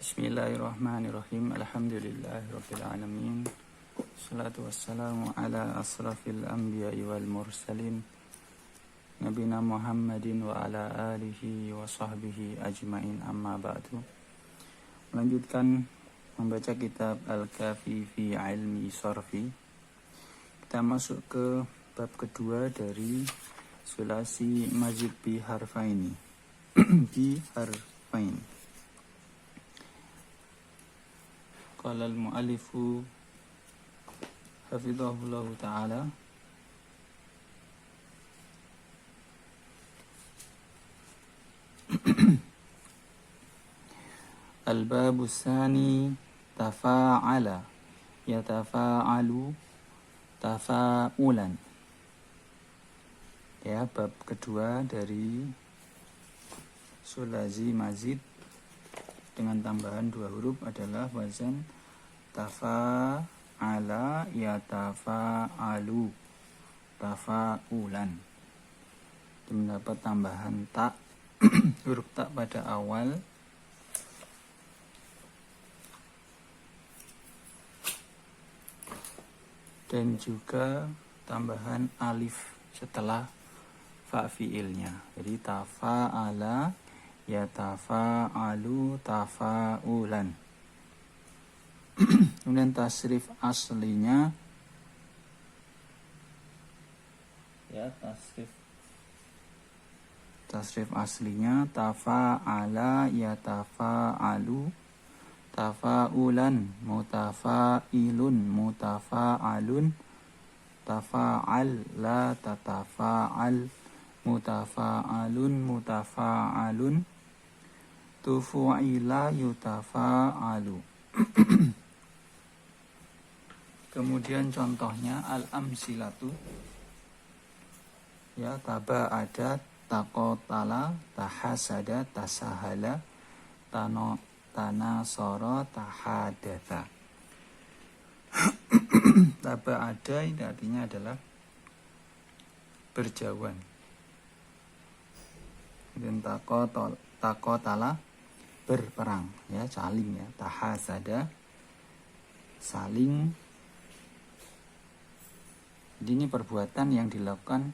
Bismillahirrahmanirrahim. Alhamdulillahirabbil alamin. Wassalatu wassalamu ala asrafil anbiya'i wal mursalin nabina Muhammadin wa ala alihi wa sahbihi ajmain, amma ba'du. Melanjutkan membaca kitab Al-Kafi fi ilmi sorfi. Kita masuk ke bab kedua dari sulasi mazid bi harfaini. Bi harfaini. Qala al-mu'allifu hafidhahullahu ta'ala al-babu tsani tafa'ala yatafa'alu tafa'ulan. Ya, bab kedua dari sulasi mazid dengan tambahan 2 huruf adalah wazan tafa'ala yatafa'alu tafa'ulan. Mendapat tambahan tak huruf tak pada awal dan juga tambahan alif setelah fa fiilnya. Jadi tafa'ala yatafa'alu tafa'ulan. Kemudian tasrif aslinya, ya, tasrif aslinya tafa'ala yatafa'alu tafa'ulan mutafa'ilun mutafa'alun tafa'al la tatafa'al mutafa'alun mutafa'alun tufu'ila yutafa'alu. Kemudian contohnya al-amsilatu, ya, taba'ada taqotala tahasada tasahala tanasara tahadatha. Taba'ada ini artinya adalah berjauhan. Dan taqotala berperang, ya, saling, ya, tahasada saling. Jadi ini perbuatan yang dilakukan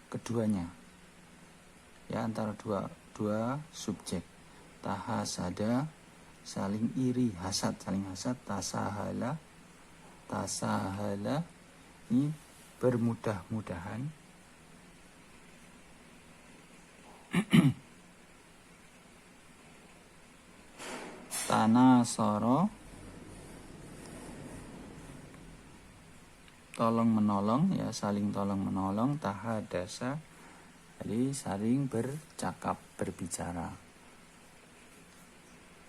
keduanya, ya, antara dua subjek. Tahasada saling iri, hasad, saling hasad. Tasahala ini bermudah-mudahan. Tanasara tolong menolong, ya, saling tolong menolong. Tahadasa jadi saling bercakap, berbicara.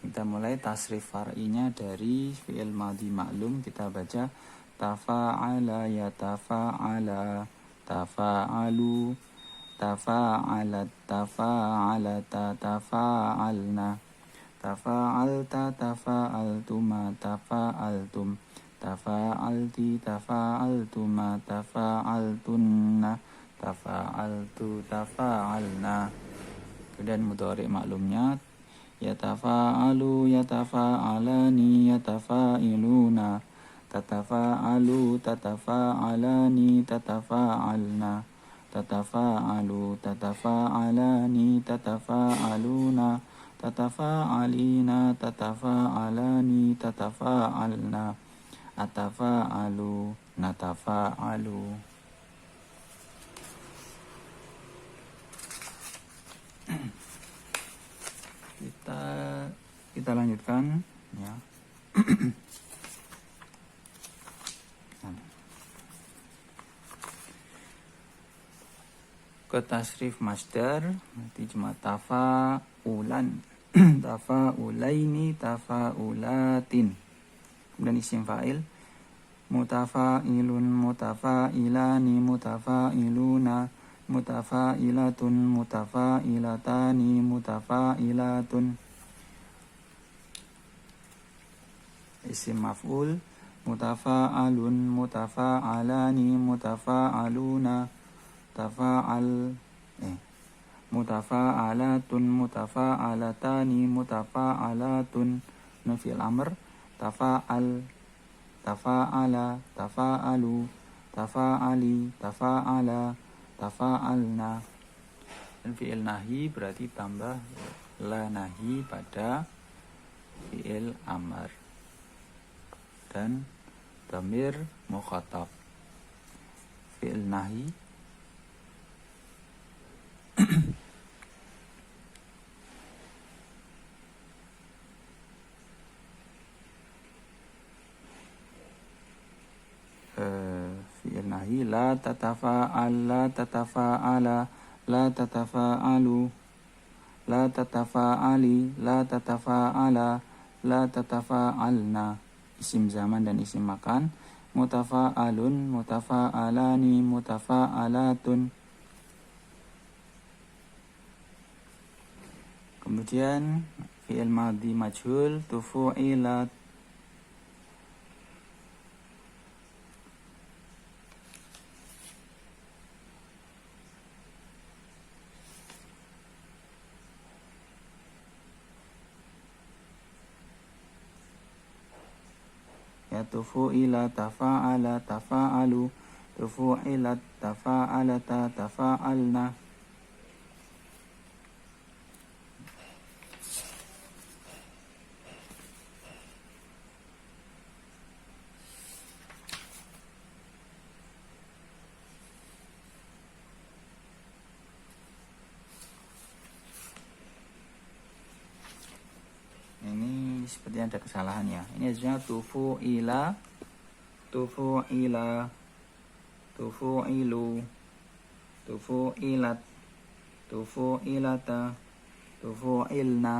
Kita mulai tasrif far'inya dari fi'il madhi maklum. Kita baca tafa'ala yatafa'ala tafa'alu tafa'alat tafa'alata tafa'alna tafa'alta tafa'altuma tafa'altum tafa'alti tafa'altuma tafa'altunna tafa'altu tafa'alna. Kemudian mudhari' maklumnya yatafa'alu yatafa'alani yatafa'iluna tatafa'alu tatafa'alani tatafa'alna tatafa'alu tatafa'alani tatafa'aluna tatafa'alina tatafa'alani tatafa'alna atafa'alu natafa'alu. Kita lanjutkan, ya. Ke tasrif masdar nanti cuma tafa'ulan tafa'ulaini tafa'ulatin. Kemudian isim fa'il mutafa'ilun mutafa'ilani mutafa'iluna mutafa'ilatun mutafa'ilatani mutafa'ilatun. Isim maf'ul mutafa'alun mutafa'alani mutafa'aluna mutafa'alatun, mutafa'alatani, mutafa'alatun. Fi'il amr, tafa'al, tafa'ala, tafa'alu, tafa'ali, tafa'ala, tafa'alna. Dan fi'il nahi berarti tambah la nahi pada fi'il amr. Dan dhamir mukhatab. Fi'il nahi fi'il nahi la tatafa'al, la tatafa'ala, la tatafa'alu, la tatafa'ali, la tatafa'ala, la tatafa'alna. Isim zaman dan isim makan. Mutafa'alun, mutafa'alani, mutafa'alatun. Kemudian fi'il madhi majhul, tufu'ilat, ya tufu'ila, tafa'ala, tafa'alu, tufu'ilat, tafa'alata, tafa'alna. Ini seperti ada kesalahan ya. Ini harusnya tufu'ila, tufu'ila, tufu'ilu, tufu'ilat, tufu'ilata, tufu'ilna,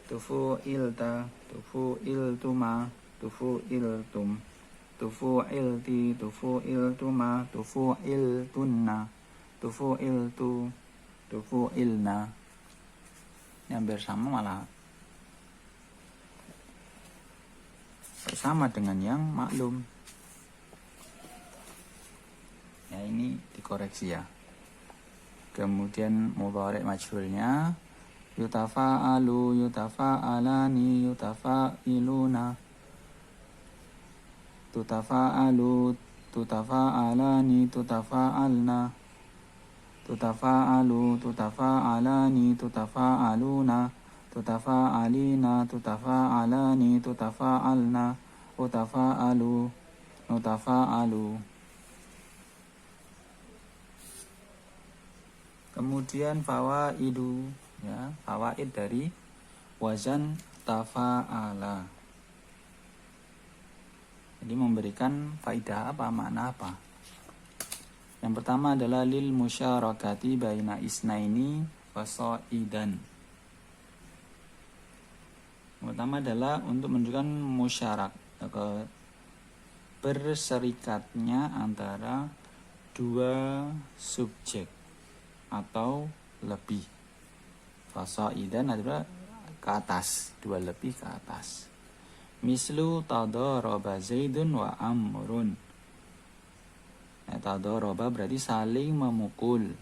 tufu'ilta, tufu'iltuma, tufu'iltum, tufu'ilti, tufu'iltuma, tufu'iltunna, tufu'iltu, tufu'ilna. Ini hampir sama, malah sama dengan yang maklum. Ya, ini dikoreksi ya. Kemudian mudhari' majhulnya yutafa'alu, yutafa'alani, yutafa'iluna, tutafa'alu, tutafa'alani, tutafa'alna, tutafa'alu, tutafa'alani, tutafa'aluna, tutafa'alina, tutafa'alani, tutafa'alna, utafa'alu, utafa'alu. Kemudian fawaidu, ya, fawaid dari wazan tafa'ala. Jadi memberikan faidah apa, makna apa? Yang pertama adalah lil musyarakati baina isnaini wasaidan. Yang pertama adalah untuk menunjukkan musyarak, berserikatnya antara dua subjek atau lebih. Fasaidan adalah ke atas, dua lebih ke atas. Mislu tadaraba Zaidun wa Amrun. Nah, tadaraba berarti saling memukul,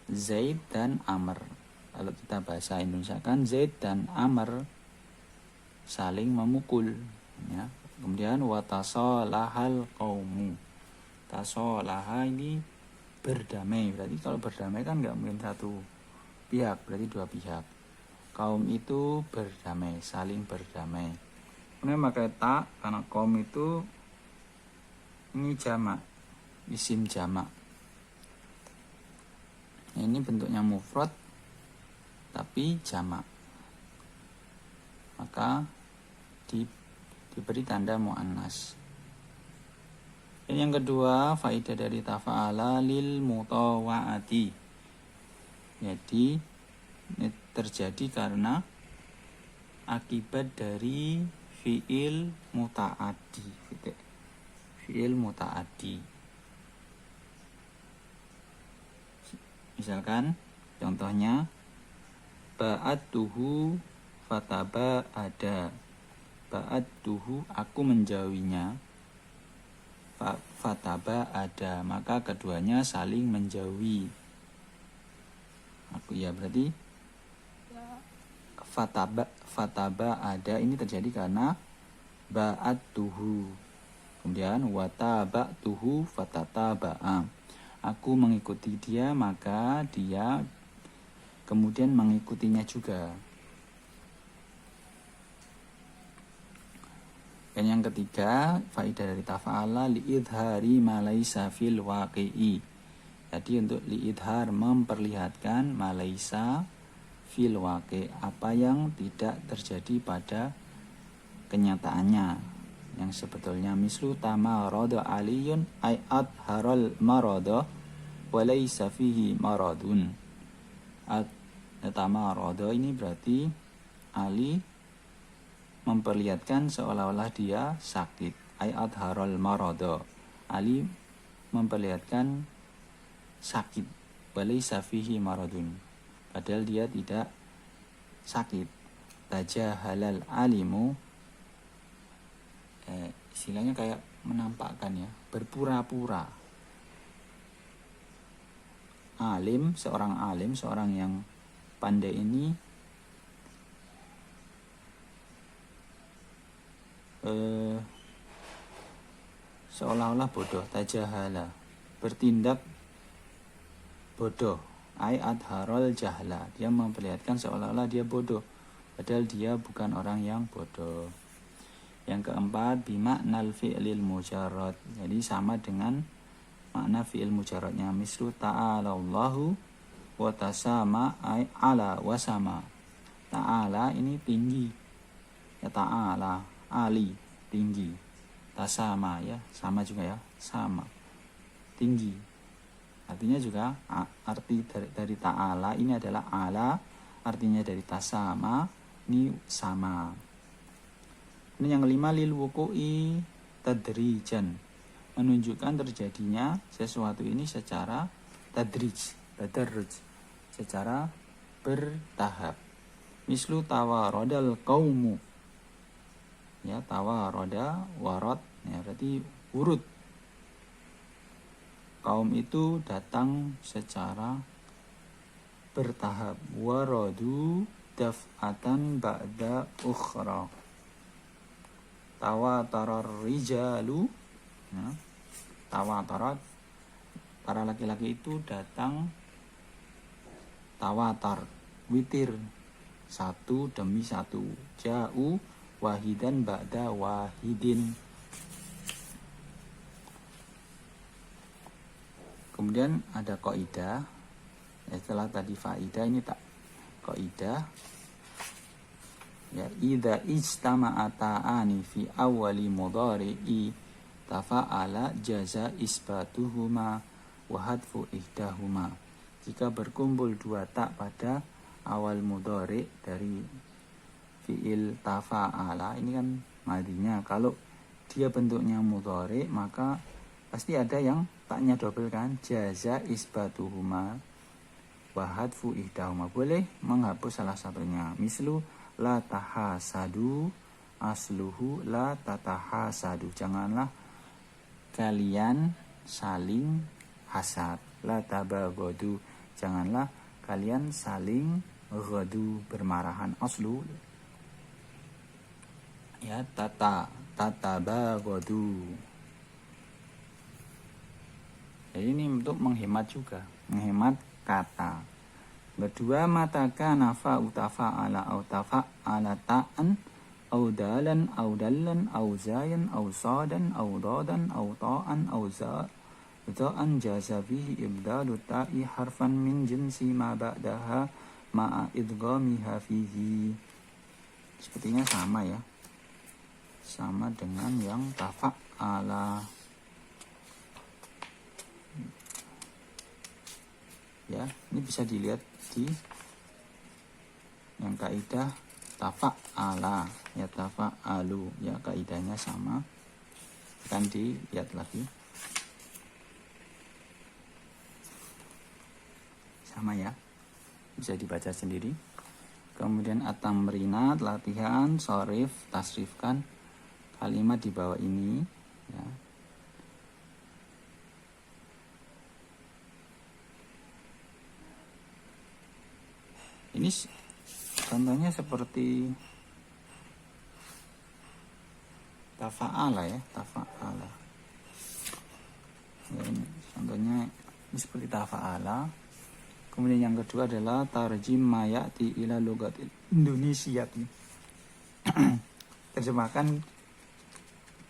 Zaid dan Amr. Kalau kita bahasa Indonesia kan Zaid dan Amr saling memukul, ya. Kemudian watasolahal qaumu. Tasolaha ini berdamai. Berarti kalau berdamai kan nggak mungkin satu pihak, berarti dua pihak. Kaum itu berdamai, saling berdamai. Kemudian pakai ta karena kaum itu ini jamak, isim jamak. Ini bentuknya mufrad tapi jamak, maka diberi tanda muannas. Dan yang kedua, faidah dari tafa'ala lil mutawa'ati. Jadi ini terjadi karena akibat dari fi'il muta'addi. Fi'il muta'addi. Misalkan contohnya ba'adtuhu fataba'ada. Ba'adtuhu, aku menjauhinya. Fataba ada, maka keduanya saling menjauhi. Aku ya, berarti fataba ada ini terjadi karena ba'at tuhu. Kemudian wataba tuhu fatataba'a. Aku mengikuti dia, maka dia kemudian mengikutinya juga. Dan yang ketiga, faidah dari tafa'ala li'idhari ma laisa fil waqi'i. Jadi untuk li'idhar memperlihatkan ma laisa fil waqi', apa yang tidak terjadi pada kenyataannya, yang sebetulnya mislu tamarada aliyun ay adharal marada wa laisa fihi maradun. Tamarada ini berarti Ali memperlihatkan seolah-olah dia sakit. Ay adharal marada, Ali memperlihatkan sakit. Wa laisa fihi maradun, padahal dia tidak sakit. Tajahalal alimu, istilahnya kayak menampakkan ya, berpura-pura. Alim, seorang yang pandai ini seolah-olah bodoh. Tajahala, bertindak bodoh. Ai adharol jahla, dia memperlihatkan seolah-olah dia bodoh, padahal dia bukan orang yang bodoh. Yang keempat, bimaknal fi'lil mujarrad, jadi sama dengan makna fi'il mujarradnya. Mislu ta'ala Allahu wa tasama ay ala wasama. Ta'ala ini tinggi ya, ta'ala ali tinggi, tasama ya sama juga ya, sama tinggi. Artinya juga arti dari ta'ala ini adalah ala, artinya dari tasama ini sama. Ini yang kelima, lil wuku'i tadrijan, menunjukkan terjadinya sesuatu ini secara tadarruj, secara bertahap. Mislu tawarodal qaumu ya, tawaroda warod ya, berarti urut. Kaum itu datang secara bertahap. Waradu daf'atan ba'da ukhra. Tawatarar rijalu ya, tawatarat, para laki-laki itu datang tawatar, witir, satu demi satu. Ja'u wahidan ba'da wahidin. Kemudian ada kaidah ya, setelah tadi faidah ini tak kaidah ya, idza ijtama'ata'ani fi awwali mudhari'i tafa'ala jaza isbatuhuma wa hadfu ihdahuma. Jika berkumpul dua tak pada awal mudhari dari fi'il tafa'ala, ini kan madinya, kalau dia bentuknya mudhari maka pasti ada yang taknya double kan, jaza isbatuhuma wa hadfu ihdahuma, boleh menghapus salah satunya. Mislu la tahasadu asluhu la tatahasadu, janganlah kalian saling hasad. La tabaghadu, janganlah kalian saling ghadu, bermarahan. Aslu ya tatabaghadu. Jadi ini untuk menghemat juga, menghemat kata. Kedua, mataka nafa utafa ala autafa ala ta'an au dalan au dallan au zayan au sadan au dadan au ta'an au za'an jaza bihi ibdalu ta'i harfan min jinsi ma ba'daha ma'a idghamiha fihi. Sepertinya sama ya, sama dengan yang tafa'ala ya. Ini bisa dilihat di yang kaidah tafa'ala ya, tafa'alu ya, kaidahnya sama, akan dilihat lagi sama ya, bisa dibaca sendiri. Kemudian at-tamrinat, latihan sharif, tasrifkan kalimat di bawah ini ya. Ini contohnya seperti tafa'ala ya, tafa'ala. Ya, ini contohnya ini seperti tafa'ala. Kemudian yang kedua adalah tarjim mayati ila logatil Indonesia. Terjemahkan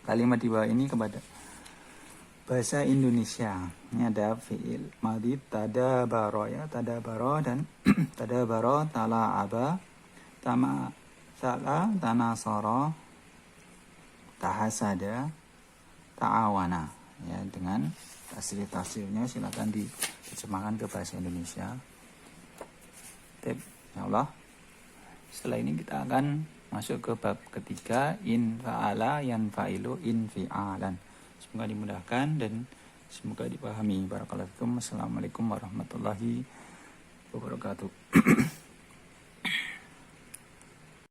kalimat di bawah ini kepada bahasa Indonesia. Ini ada fi'il madhi tadabaro ya, tadabaro dan tadabaro, tala'aba, tama sala, tanasara, tahasada, ta'awana. Ya, dengan tafsirnya silakan diterjemahkan ke bahasa Indonesia. Ya Allah. Setelah ini kita akan masuk ke bab ketiga, in fa'ala yan fa'ilu in fi'alan. Semoga dimudahkan dan semoga dipahami. Barakallahu fikum. Assalamualaikum warahmatullahi wabarakatuh.